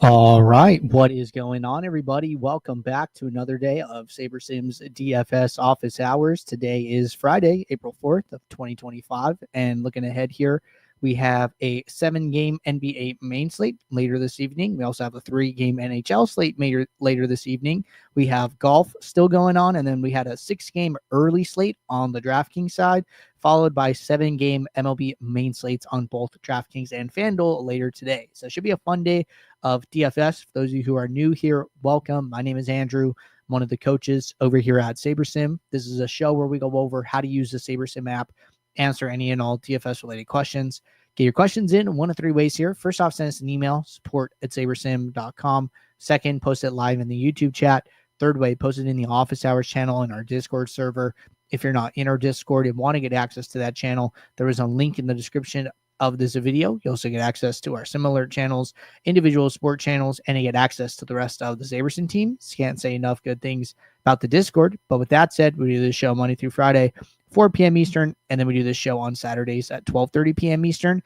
All right, what is going on, everybody? Welcome back to another day of SaberSim's DFS office hours. Today is Friday, April 4th of 2025, and looking ahead here, we have a 7-game NBA main slate later this evening. We also have a 3-game NHL slate later this evening. We have golf still going on, and then we had a 6-game early slate on the DraftKings side, followed by 7-game MLB main slates on both DraftKings and FanDuel later today. So it should be a fun day of DFS. For those of you who are new here, welcome. My name is Andrew. I'm one of the coaches over here at SaberSim. This is a show where we go over how to use the SaberSim app, answer any and all DFS related questions. Get your questions in one of 3 ways here. First off, send us an email, support@sabersim.com. Second, post it live in the YouTube chat. Third way, post it in the office hours channel in our Discord server. If you're not in our Discord and want to get access to that channel, there is a link in the description of this video. You also get access to our similar channels, individual sport channels, and you get access to the rest of the SaberSim team. Can't say enough good things about the Discord. But with that said, we do this show Monday through Friday, 4 p.m. Eastern, and then we do this show on Saturdays at 12:30 p.m. Eastern.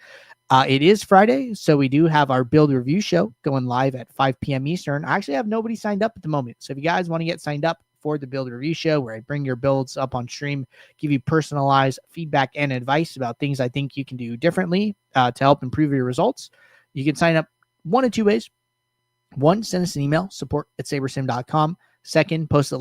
It is Friday, so we do have our build review show going live at 5 p.m. Eastern. I actually have nobody signed up at the moment. So if you guys want to get signed up for the build review show, where I bring your builds up on stream, give you personalized feedback and advice about things I think you can do differently to help improve your results, you can sign up one of 2 ways. One, send us an email, support@sabersim.com. Second, post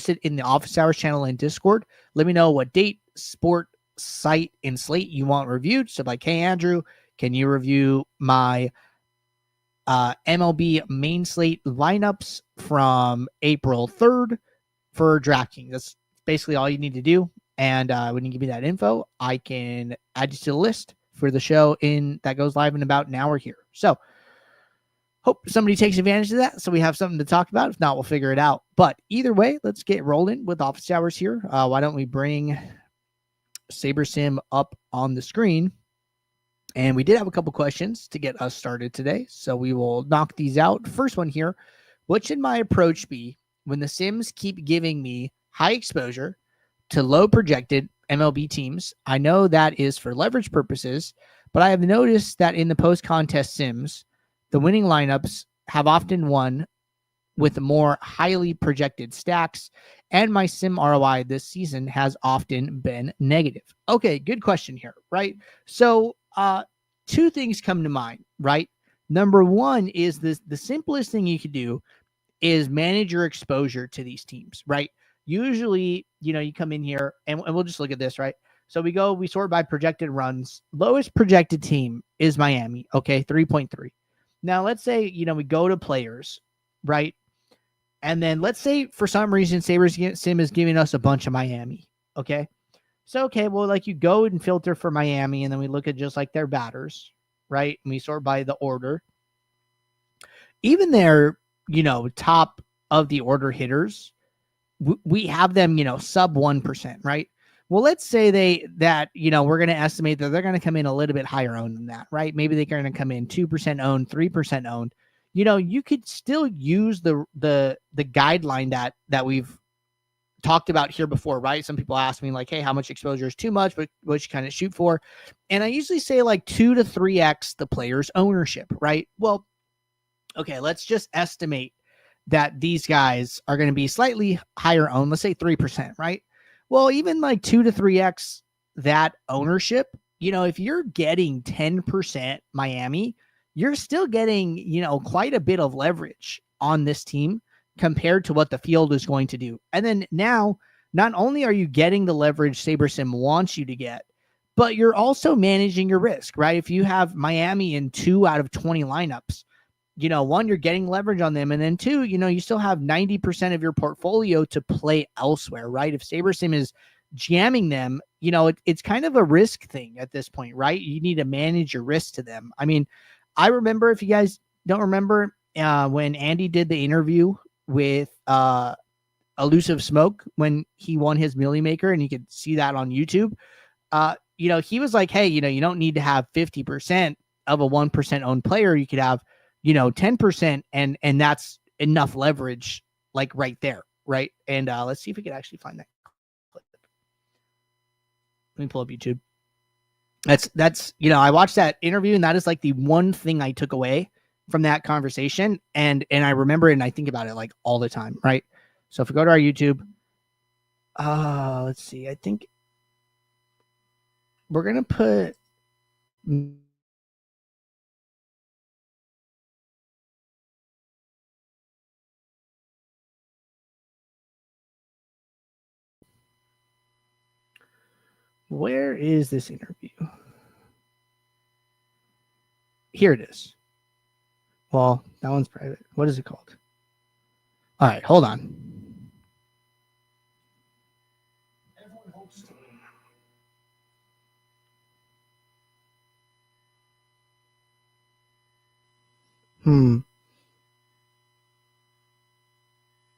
it in the office hours channel in Discord. Let me know what date, sport, site, and slate you want reviewed. So like, hey, Andrew, can you review my MLB main slate lineups from April 3rd for DraftKings? That's basically all you need to do. And when you give me that info, I can add you to the list for the show that goes live in about an hour here. So hope somebody takes advantage of that so we have something to talk about. If not, we'll figure it out. But either way, let's get rolling with office hours here. Why don't we bring SaberSim up on the screen? And we did have a couple questions to get us started today, so we will knock these out. First one here: what should my approach be when the Sims keep giving me high exposure to low projected MLB teams? I know that is for leverage purposes, but I have noticed that in the post-contest Sims, the winning lineups have often won with more highly projected stacks, and my Sim ROI this season has often been negative. Okay, good question here, right? So 2 things come to mind, right? Number one is the simplest thing you could do is manage your exposure to these teams, right? Usually, you come in here and we'll just look at this, right? So we sort by projected runs. Lowest projected team is Miami, okay, 3.3. Now, let's say, we go to players, right? And then let's say for some reason SaberSim is giving us a bunch of Miami, okay? So, okay, well, like you go and filter for Miami, and then we look at just like their batters, right? And we sort by the order. Even their, top of the order hitters, we have them, sub 1%, right? Well, let's say we're going to estimate that they're going to come in a little bit higher owned than that, right? Maybe they're going to come in 2% owned, 3% owned. You could still use the guideline that we've talked about here before, right? Some people ask me like, hey, how much exposure is too much? What you kind of shoot for? And I usually say like 2 to 3x the player's ownership, right? Well, okay, let's just estimate that these guys are going to be slightly higher owned. Let's say 3%, right? Well, even like 2 to 3x that ownership, if you're getting 10% Miami, you're still getting, quite a bit of leverage on this team compared to what the field is going to do. And then now, not only are you getting the leverage SaberSim wants you to get, but you're also managing your risk, right? If you have Miami in 2 out of 20 lineups, 1, you're getting leverage on them. And then 2, you still have 90% of your portfolio to play elsewhere, right? If SaberSim is jamming them, it's kind of a risk thing at this point, right? You need to manage your risk to them. I mean, I remember, if you guys don't remember, when Andy did the interview with Elusive Smoke when he won his Millie Maker, and you could see that on YouTube. He was like, hey, you don't need to have 50% of a 1% owned player. You could have, 10%, and that's enough leverage, like right there, right? And let's see if we could actually find that clip. Let me pull up YouTube. That's I watched that interview, and that is like the one thing I took away from that conversation. And I remember it and I think about it like all the time, right? So if we go to our YouTube, let's see, I think we're going to put where is this interview? Here it is. Well, that one's private. What is it called? All right, hold on.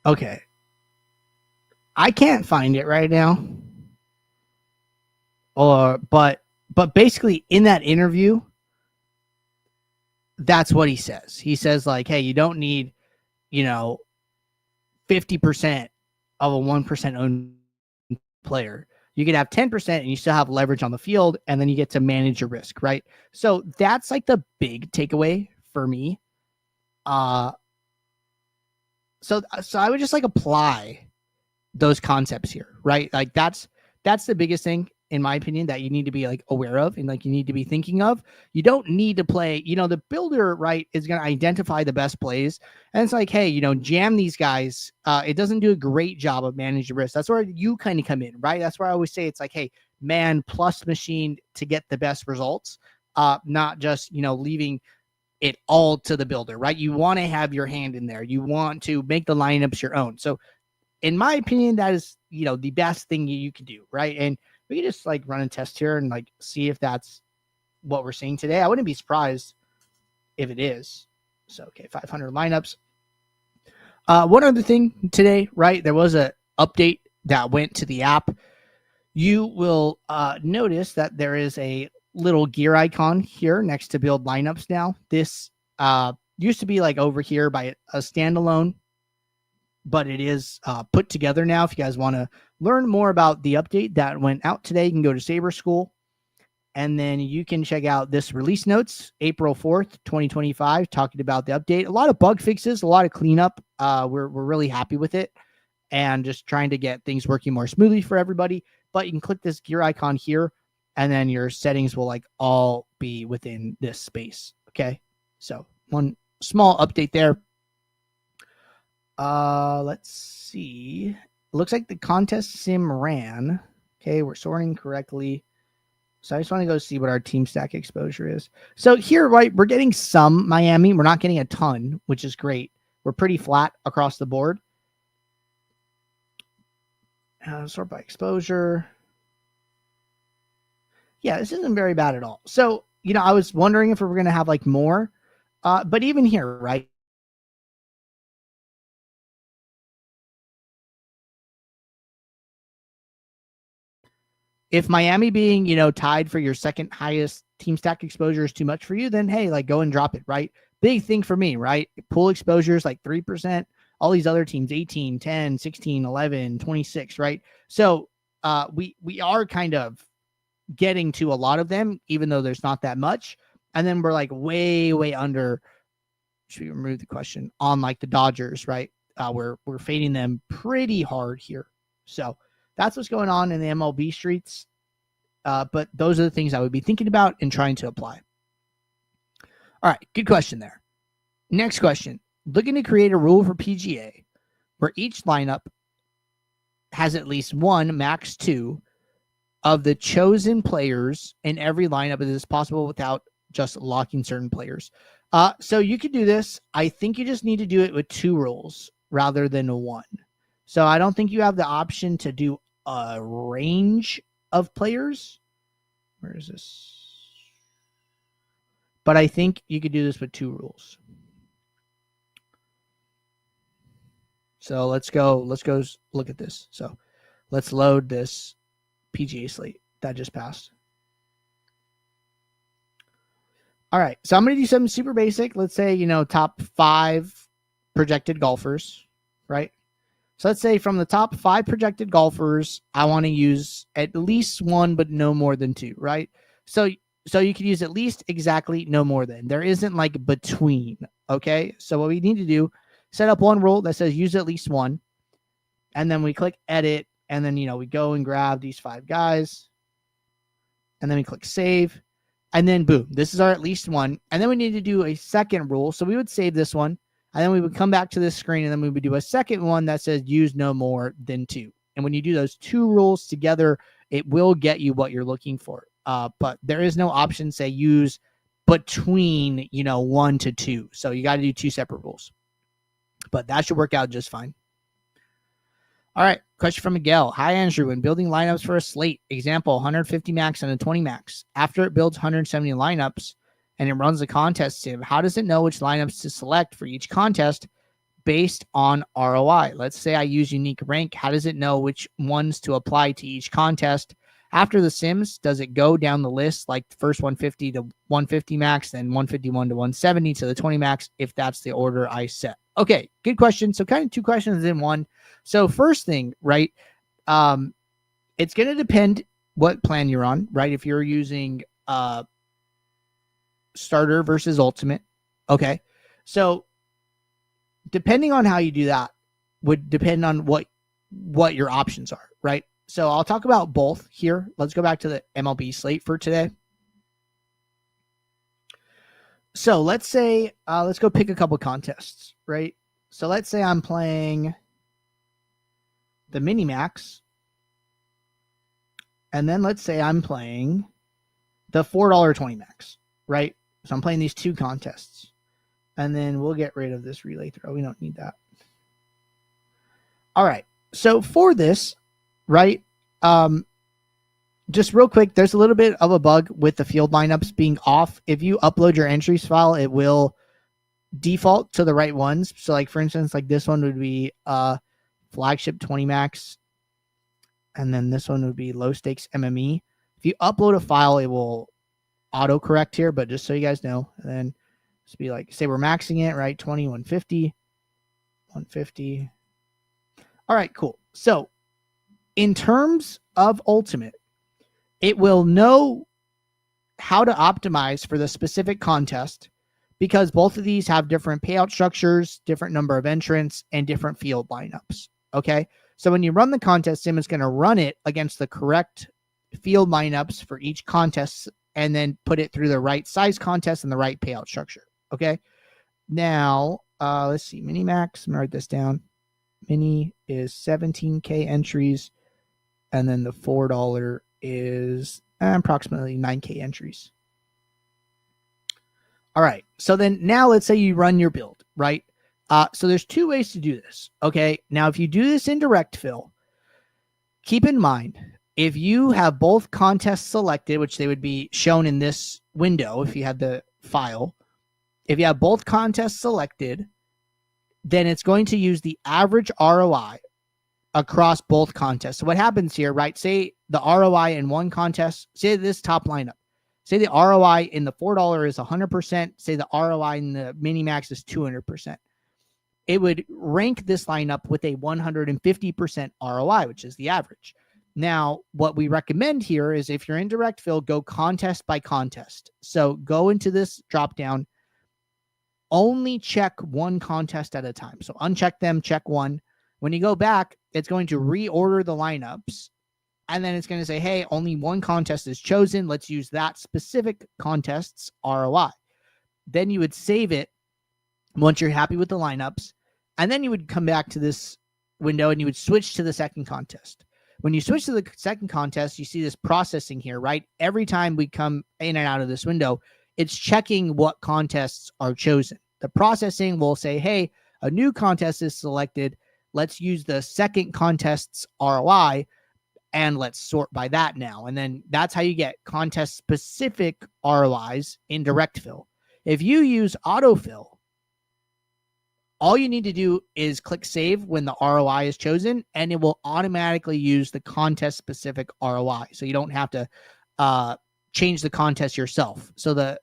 Okay. I can't find it right now. But basically in that interview, that's what he says. He says like, hey, you don't need, 50% of a 1% owned player. You could have 10% and you still have leverage on the field, and then you get to manage your risk, right? So that's like the big takeaway for me. So I would just like apply those concepts here, right? Like that's the biggest thing in my opinion that you need to be like aware of and like you need to be thinking of. You don't need to play, the builder, right, is going to identify the best plays. And it's like, hey, jam these guys. It doesn't do a great job of managing risk. That's where you kind of come in, right? That's where I always say it's like, hey, man plus machine to get the best results. Not just, leaving it all to the builder, right? You want to have your hand in there. You want to make the lineups your own. So in my opinion, that is, the best thing you can do, right? And we can just like run a test here and like see if that's what we're seeing today. I wouldn't be surprised if it is. So, okay, 500 lineups. One other thing today, right? There was a update that went to the app. You will notice that there is a little gear icon here next to build lineups now. This used to be like over here by a standalone, but it is put together now. If you guys want to learn more about the update that went out today, you can go to Saber School, and then you can check out this release notes, April 4th, 2025, talking about the update. A lot of bug fixes, a lot of cleanup. We're really happy with it and just trying to get things working more smoothly for everybody. But you can click this gear icon here, and then your settings will like all be within this space. Okay. So one small update there. Let's see. It looks like the contest sim ran. Okay, we're sorting correctly. So I just want to go see what our team stack exposure is. So here, right, we're getting some Miami. We're not getting a ton, which is great. We're pretty flat across the board. Sort by exposure. Yeah, this isn't very bad at all. So, I was wondering if we were going to have like more. But even here, right? If Miami being, tied for your second highest team stack exposure is too much for you, then hey, like go and drop it, right? Big thing for me, right? Pool exposures like 3%. All these other teams, 18, 10, 16, 11, 26, right? So we are kind of getting to a lot of them, even though there's not that much. And then we're like way, way under. Should we remove the question on like the Dodgers, right? We're fading them pretty hard here. So that's what's going on in the MLB streets. But those are the things I would be thinking about and trying to apply. All right, good question there. Next question. Looking to create a rule for PGA where each lineup has at least one, max two, of the chosen players in every lineup as is possible without just locking certain players. So you could do this. I think you just need to do it with two rules rather than one. So I don't think you have the option to do a range of players. Where is this? But I think you could do this with two rules. So let's go look at this. So let's load this PGA slate that just passed. All right. So I'm going to do something super basic. Let's say, top 5 projected golfers, right? So let's say from the top 5 projected golfers, I want to use at least one, but no more than 2, right? So you can use at least, exactly, no more than. There isn't like between, Okay. So what we need to do, set up one rule that says use at least one. And then we click edit. And then, we go and grab these 5 guys. And then we click save. And then boom, this is our at least one. And then we need to do a second rule. So we would save this one. And then we would come back to this screen and then we would do a second one that says use no more than 2. And when you do those 2 rules together, it will get you what you're looking for. But there is no option, say, use between, 1 to 2. So you got to do 2 separate rules. But that should work out just fine. All right. Question from Miguel. Hi, Andrew. When building lineups for a slate, example, 150 max and a 20 max. After it builds 170 lineups, and it runs a contest sim, how does it know which lineups to select for each contest based on ROI? Let's say I use unique rank. How does it know which ones to apply to each contest? After the sims, does it go down the list like first 150 to 150 max, then 151 to 170 to the 20 max, if that's the order I set? Okay, good question. So kind of 2 questions in one. So first thing, right, it's going to depend what plan you're on, right? If you're using starter versus ultimate. Okay. So depending on how you do that would depend on what your options are, right? So I'll talk about both here. Let's go back to the MLB slate for today. So let's say, let's go pick a couple contests, right? So let's say I'm playing the mini max. And then let's say I'm playing the $4.20 max, right? So I'm playing these 2 contests. And then we'll get rid of this relay throw. We don't need that. All right. So for this, right, just real quick, there's a little bit of a bug with the field lineups being off. If you upload your entries file, it will default to the right ones. So like, for instance, like this one would be flagship 20 max. And then this one would be low stakes MME. If you upload a file, it will autocorrect here, but just so you guys know, and then just be like, say we're maxing it, right? 20, 150, 150. All right, cool. So in terms of ultimate, it will know how to optimize for the specific contest because both of these have different payout structures, different number of entrants, and different field lineups. Okay. So when you run the contest sim, it's going to run it against the correct field lineups for each contest and then put it through the right size contest and the right payout structure. Okay. Now, let's see. Mini max. I'm going to write this down. Mini is 17K entries. And then the $4 is approximately 9K entries. All right. So then now let's say you run your build, right? So there's 2 ways to do this. Okay. Now, if you do this in direct fill, keep in mind, if you have both contests selected, which they would be shown in this window, if you had the file, if you have both contests selected, then it's going to use the average ROI across both contests. So what happens here, right? Say the ROI in one contest, say this top lineup, say the ROI in the $4 is 100%, say the ROI in the mini max is 200%. It would rank this lineup with a 150% ROI, which is the average. Now, what we recommend here is if you're in direct fill, go contest by contest. So go into this drop down, only check one contest at a time. So uncheck them, check one. When you go back, it's going to reorder the lineups. And then it's going to say, hey, only one contest is chosen. Let's use that specific contest's ROI. Then you would save it once you're happy with the lineups. And then you would come back to this window and you would switch to the second contest. When you switch to the second contest, you see this processing here, right? Every time we come in and out of this window, it's checking what contests are chosen. The processing will say, hey, a new contest is selected. Let's use the second contest's ROI and let's sort by that now. And then that's how you get contest specific ROIs in direct fill. If you use autofill, all you need to do is click save when the ROI is chosen, and it will automatically use the contest specific ROI. So you don't have to change the contest yourself. So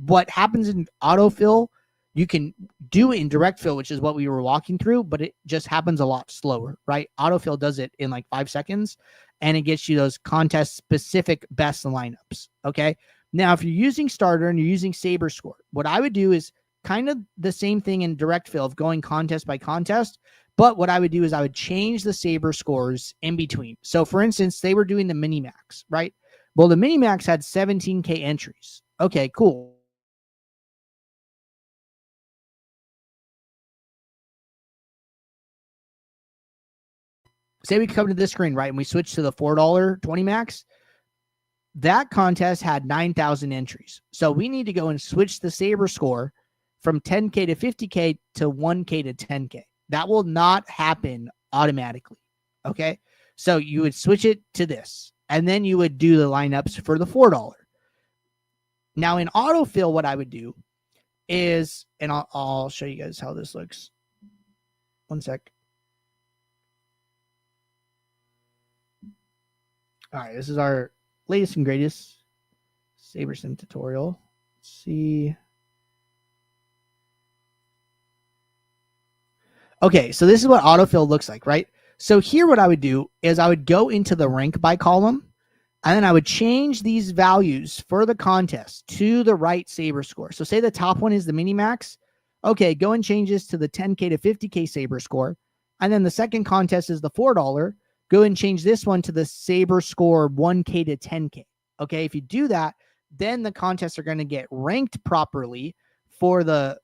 what happens in autofill, you can do in direct fill, which is what we were walking through, but it just happens a lot slower, right? Autofill does it in like 5 seconds, and it gets you those contest specific best lineups. Okay. Now, if you're using starter and you're using Saber Score, what I would do is kind of the same thing in direct fill of going contest by contest. But what I would do is I would change the saber scores in between. So for instance, they were doing the mini max, right? Well, the mini max had 17K entries. Okay, cool. Say we come to this screen, right? And we switch to the $4 20 max. That contest had 9,000 entries. So we need to go and switch the saber score from 10K to 50K to 1K to 10K. That will not happen automatically. Okay. So you would switch it to this, and then you would do the lineups for the $4. Now in autofill, what I would do is, and I'll show you guys how this looks. One sec. All right. This is our latest and greatest SaberSim tutorial. Let's see. Okay, so this is what autofill looks like, right? So here what I would do is I would go into the rank by column, and then I would change these values for the contest to the right saber score. So say the top one is the mini max. Okay, go and change this to the 10K to 50K saber score. And then the second contest is the $4. Go and change this one to the saber score 1K to 10K. Okay, if you do that, then the contests are going to get ranked properly for the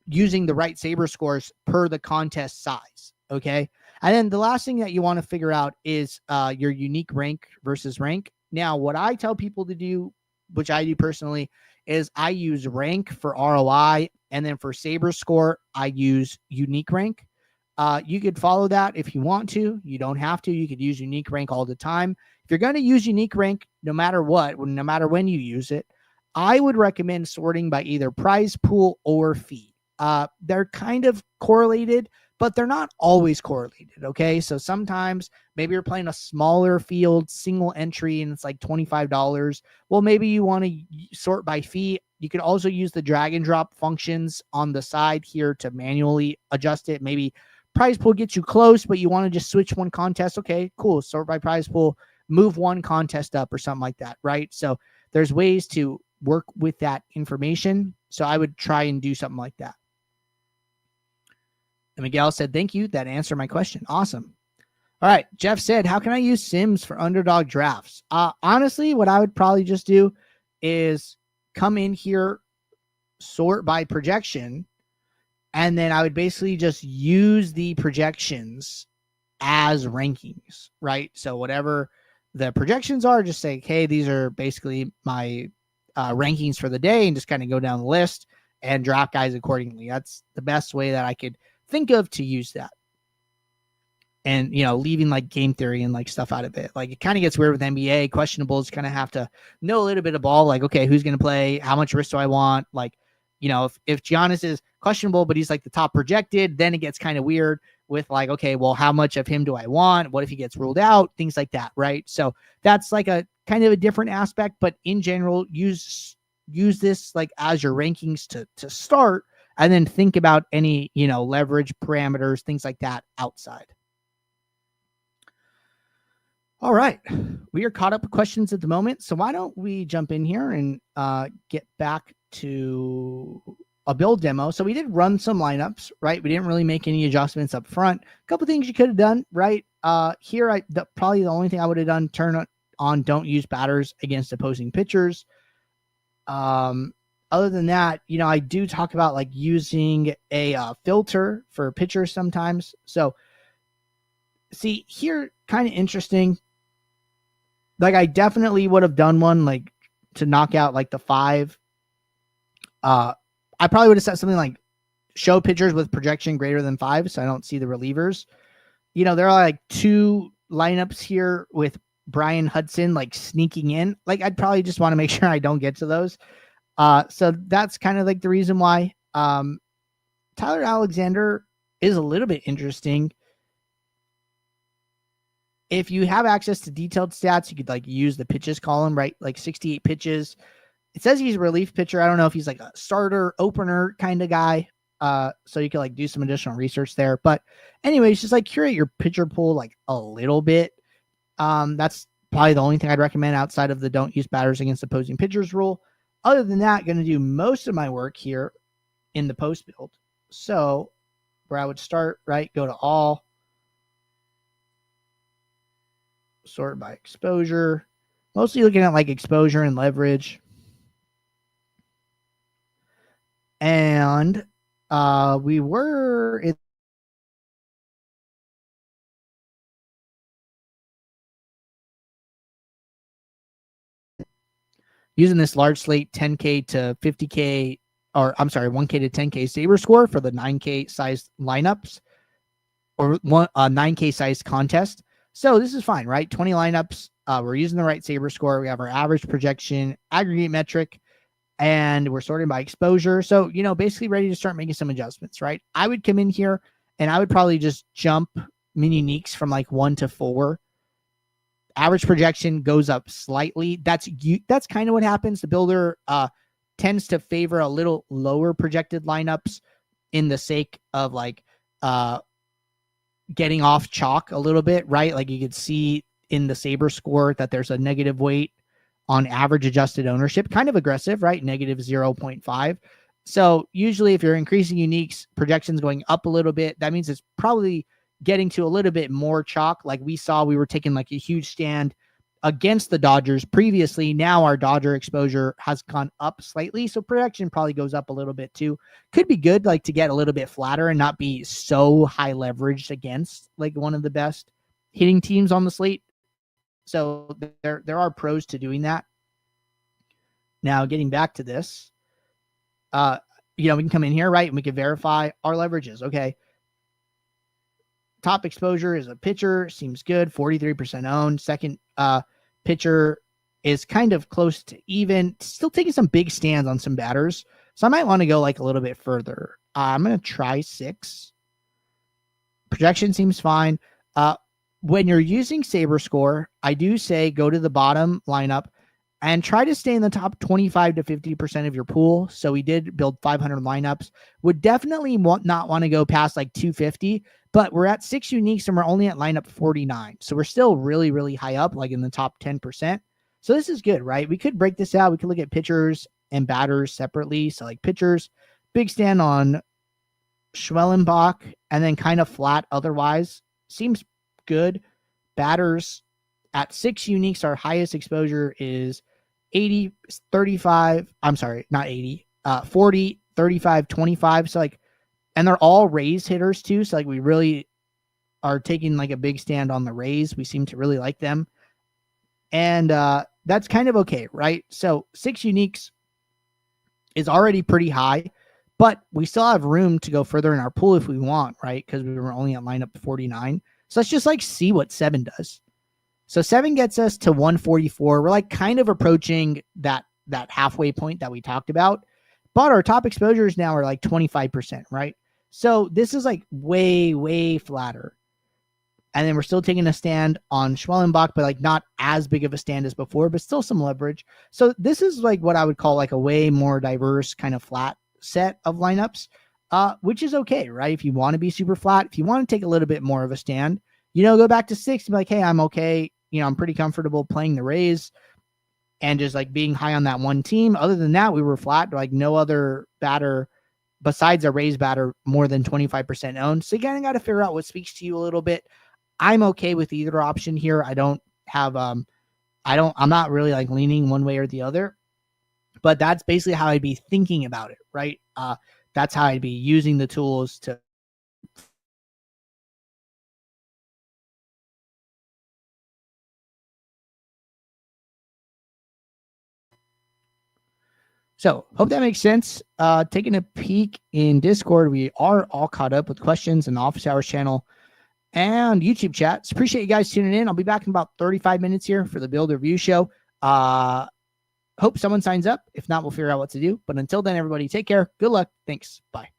using the right saber scores per the contest size. Okay. And then the last thing that you want to figure out is your unique rank versus rank. Now, what I tell people to do, which I do personally, is I use rank for ROI. And then for saber score, I use unique rank. You could follow that if you want to. You don't have to. You could use unique rank all the time. If you're going to use unique rank, no matter what, no matter when you use it, I would recommend sorting by either prize pool or fee. They're kind of correlated, but they're not always correlated. Okay. So sometimes maybe you're playing a smaller field, single entry, and it's like $25. Well, maybe you want to sort by fee. You can also use the drag and drop functions on the side here to manually adjust it. Maybe prize pool gets you close, but you want to just switch one contest. Okay, cool. Sort by prize pool, move one contest up or something like that. Right. So there's ways to work with that information. So I would try and do something like that. And Miguel said, thank you. That answered my question. Awesome. All right. Jeff said, how can I use Sims for underdog drafts? Honestly, what I would probably just do is come in here, sort by projection, and then I would basically just use the projections as rankings, right? So whatever the projections are, just say, hey, these are basically my rankings for the day, and just kind of go down the list and draft guys accordingly. That's the best way that I could think of to use that. And, you know, leaving like game theory and like stuff out of it. Like it kind of gets weird with NBA. Questionables kind of have to know a little bit of ball. Like, okay, who's going to play? How much risk do I want? Like, you know, if Giannis is questionable, but he's like the top projected, then it gets kind of weird with like, okay, well, how much of him do I want? What if he gets ruled out? Things like that, right? So that's like a kind of a different aspect, but in general, use this like as your rankings to start, and then think about any, you know, leverage parameters, things like that outside. All right. We are caught up with questions at the moment. So why don't we jump in here and get back to a build demo. So we did run some lineups, right? We didn't really make any adjustments up front. A couple things you could have done, right? Here, probably the only thing I would have done, turn on don't use batters against opposing pitchers. Other than that, you know, I do talk about like using a filter for pitchers sometimes. So see here, kind of interesting. Like I definitely would have done one like to knock out like the 5. I probably would have set something like show pitchers with projection greater than 5, so I don't see the relievers. You know, there are like 2 lineups here with Brian Hudson like sneaking in. Like I'd probably just want to make sure I don't get to those. So that's kind of like the reason why. Tyler Alexander is a little bit interesting. If you have access to detailed stats, you could like use the pitches column, right? Like 68 pitches. It says he's a relief pitcher. I don't know if he's like a starter, opener kind of guy. So you can like do some additional research there. But anyways, just like curate your pitcher pool like a little bit. That's probably the only thing I'd recommend outside of the don't use batters against opposing pitchers rule. Other than that, going to do most of my work here in the post build. So where I would start, right, go to all, sort by exposure, mostly looking at like exposure and leverage. And we were using this large slate 10K to 50K, or I'm sorry, 1K to 10K saber score for the 9K sized lineups, or 9K sized contest. So this is fine, right? 20 lineups. We're using the right saber score. We have our average projection, aggregate metric, and we're sorting by exposure. So, basically ready to start making some adjustments, right? I would come in here and I would probably just jump mini uniques from like 1 to 4. Average projection goes up slightly. That's kind of what happens. The builder tends to favor a little lower projected lineups in the sake of like getting off chalk a little bit, right? Like you could see in the saber score that there's a negative weight on average adjusted ownership, kind of aggressive, right? Negative 0.5. So usually if you're increasing uniques, projections going up a little bit, that means it's probably getting to a little bit more chalk. Like we saw, we were taking like a huge stand against the Dodgers previously. Now our Dodger exposure has gone up slightly. So projection probably goes up a little bit too. Could be good, like to get a little bit flatter and not be so high leveraged against like one of the best hitting teams on the slate. So there are pros to doing that. Now getting back to this, we can come in here, right? And we can verify our leverages. Okay. Top exposure is a pitcher, seems good, 43% owned. Second pitcher is kind of close to even, still taking some big stands on some batters. So I might want to go like a little bit further. I'm going to try 6. Projection seems fine. When you're using saber score, I do say go to the bottom lineup and try to stay in the top 25 to 50% of your pool. So we did build 500 lineups. Would definitely not want to go past like 250, but we're at 6 uniques and we're only at lineup 49. So we're still really, really high up, like in the top 10%. So this is good, right? We could break this out. We could look at pitchers and batters separately. So like pitchers, big stand on Schwellenbach and then kind of flat otherwise. Seems good. Batters at 6 uniques, our highest exposure is 80, 35. I'm sorry, not 80, 40, 35, 25. So like, and they're all Rays hitters too. So like we really are taking like a big stand on the Rays. We seem to really like them. And that's kind of okay, right? So 6 uniques is already pretty high, but we still have room to go further in our pool if we want, right? Because we were only at lineup 49. So let's just like see what 7 does. So 7 gets us to 144. We're like kind of approaching that halfway point that we talked about, but our top exposures now are like 25%, right? So this is like way, way flatter. And then we're still taking a stand on Schwellenbach, but like not as big of a stand as before, but still some leverage. So this is like what I would call like a way more diverse kind of flat set of lineups, which is okay, right? If you want to be super flat, if you want to take a little bit more of a stand, go back to 6 and be like, hey, I'm okay. I'm pretty comfortable playing the Rays and just like being high on that one team. Other than that, we were flat, like no other batter besides a Rays batter more than 25% owned. So again, I got to figure out what speaks to you a little bit. I'm okay with either option here. I don't have, I'm not really like leaning one way or the other, but that's basically how I'd be thinking about it, right? That's how I'd be using the tools to. So hope that makes sense. Taking a peek in Discord, we are all caught up with questions in the Office Hours channel and YouTube chats. Appreciate you guys tuning in. I'll be back in about 35 minutes here for the build review show. Hope someone signs up. If not, we'll figure out what to do. But until then, everybody take care. Good luck. Thanks. Bye.